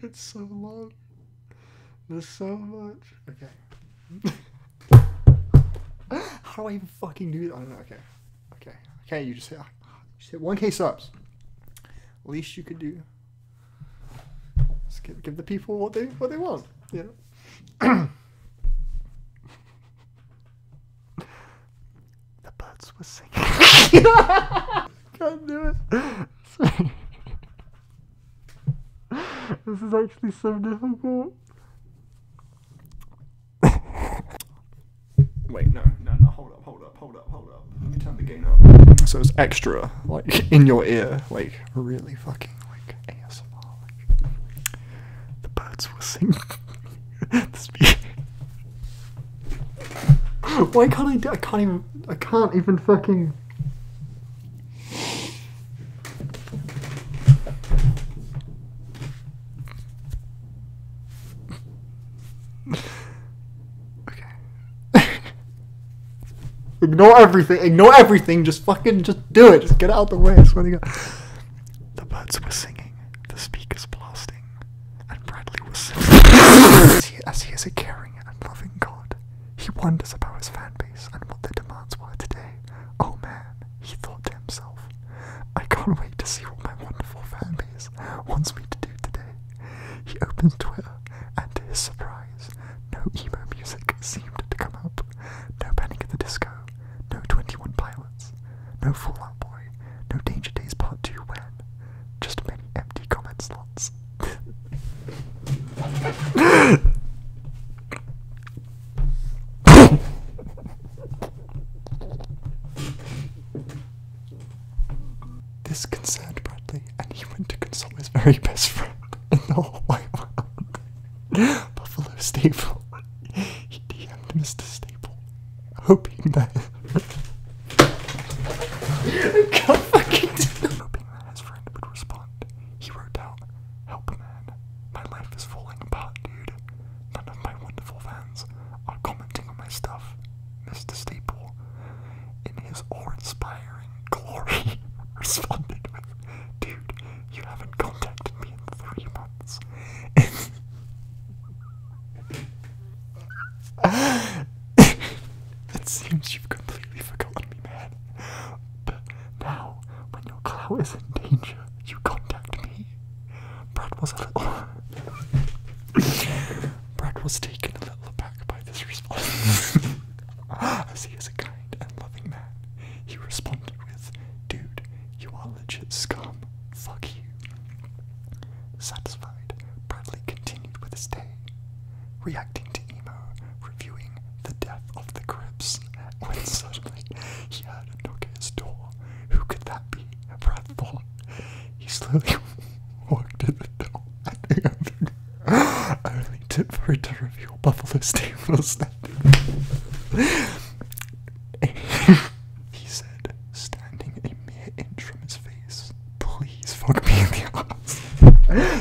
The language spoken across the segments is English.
It's so long. There's so much. Okay. How do I even fucking do that? I don't know. Okay. Okay. Okay, you just hit 1K subs. Least you could do. Just give the people what they want. You know. The birds were singing. Can't do it. Sorry. This is actually so difficult. Wait, no, hold up. Let me turn the gain up. So it's extra, like, in your ear, like, really fucking, like, ASMR, like, the birds were singing. Why can't I do, I can't even fucking... Ignore everything, just do it, just get out the way, I swear to God. The birds were singing, the speakers blasting, and Bradley was singing. As he is a caring and loving God, he wonders about his fan base and what their demands were today. Oh man, he thought to himself, I can't wait to see what my wonderful fan base wants me to do today. He opens Twitter, and to his surprise, no emo music seemed to come up, no Panic at the Disco, no 21 Pilots, no Fall Out Boy, no Danger Days Part 2 when, just many empty comment slots. This concerned Bradley, and he went to consult his very best friend in the whole wide world, Buffalo Staple. He DM'd Mr. Staple, hoping that I can't fucking do it. Hoping that his friend would respond. He wrote out, help man, my life is falling apart, dude. None of my wonderful fans are commenting on my stuff. Mr. Staple, in his awe-inspiring glory, responded with, dude, you haven't contacted me in 3 months. It seems you've completely forgotten me, man. But now, when your clout is in danger, you contact me. Brad was taken a little aback by this response. As he is a kind and loving man, he responded with, dude, you are legit scum. Fuck you. Satisfied, Bradley continued with his day, reacting to emo, reviewing the death of the Crips, when suddenly he heard a knock at his door. Who could that be? Brad thought. He slowly walked to the door and opened, only for it to reveal Buffalo Staples. He said, standing a mere inch from his face, please fuck me in the ass.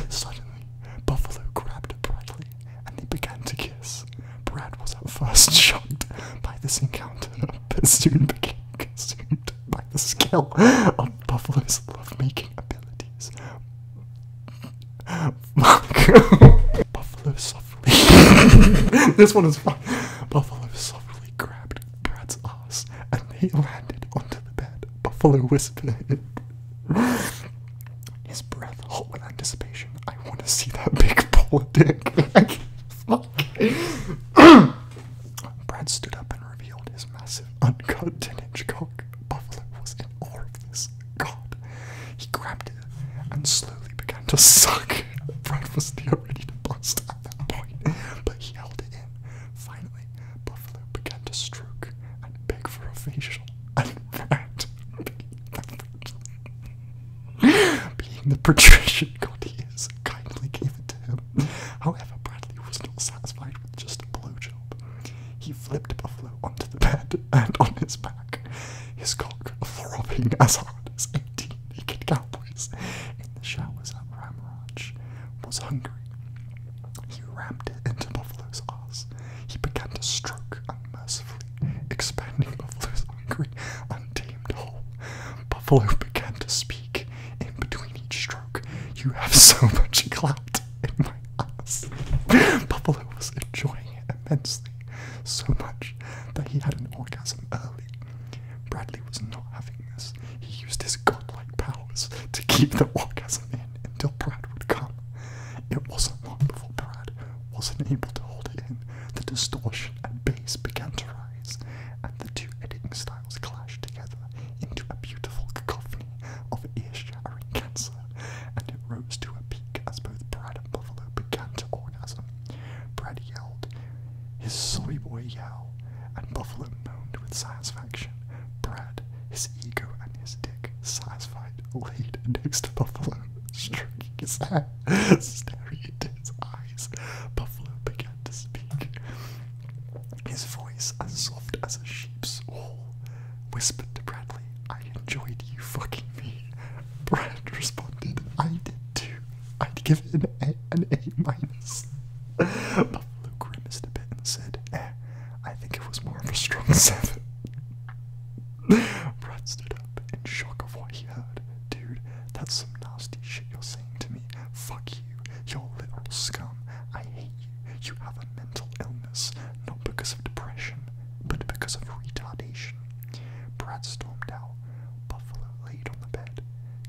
Suddenly, Buffalo grabbed Bradley and they began to kiss. Brad was at first shocked by this encounter, but soon became consumed by the skill of Buffalo's lovemaking abilities. Buffalo softly. This one is fun. Buffalo softly grabbed Brad's ass and they landed onto the bed. Buffalo whispered, his breath hot with anticipation. I want to see that big ball of dick. Fuck. Brad stood up and revealed his massive, uncut 10-inch cock. Buffalo was in awe of this. God. He grabbed it and slowly began to suck. Brad was near ready to bust at that point, but he held it in. Finally, Buffalo began to stroke and beg for a facial, and Brad, being the patrician god he is, kindly gave it to him. However, Bradley was not satisfied with just a blowjob. He flipped Buffalo onto the bed and on his back, his cock throbbing as hard as 18 naked cowboys in the showers at Ramraj. Was hungry. He rammed it into Buffalo's ass. He began to stroke unmercifully, expanding Buffalo's hungry, untamed hole. Buffalo began to speak in between each stroke. You have so much clout in my was not having this. He used his godlike powers to keep the orgasm in until Brad would come. It wasn't long before Brad wasn't able to hold it in. The distortion and bass began to rise, and the two editing styles clashed together into a beautiful cacophony of ear-shattering cancer, and it rose to a peak as both Brad and Buffalo began to orgasm. Brad yelled his soy boy yell, and Buffalo moaned with satisfaction. Brad, his ego and his dick satisfied, laid next to Buffalo, stroking his hair, staring into his eyes. Buffalo began to speak. His voice, as soft as a sheep's wool, whispered to Bradley, "I enjoyed you fucking me." Brad responded, "I did too. I'd give it an A minus." Buffalo grimaced a bit and said, "I think it was more of a strong 7. Brad stood up in shock of what he heard. "Dude, that's some nasty shit you're saying to me. Fuck you. You're literal scum. I hate you. You have a mental illness, not because of depression, but because of retardation." Brad stormed out. Buffalo laid on the bed,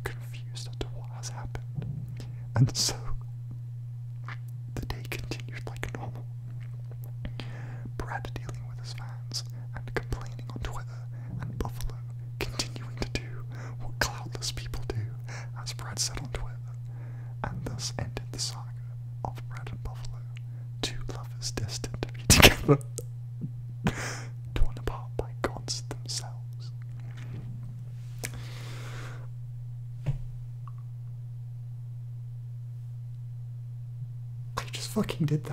confused as to what has happened. And so, the day continued like normal. Brad dealing with his fans and complaining on Twitter, and Buffalo continuing to do what cloudless people do, as Brad said on Twitter, and thus ended the saga of Brad and Buffalo, two lovers destined to be together, torn apart by gods themselves. I just fucking did that.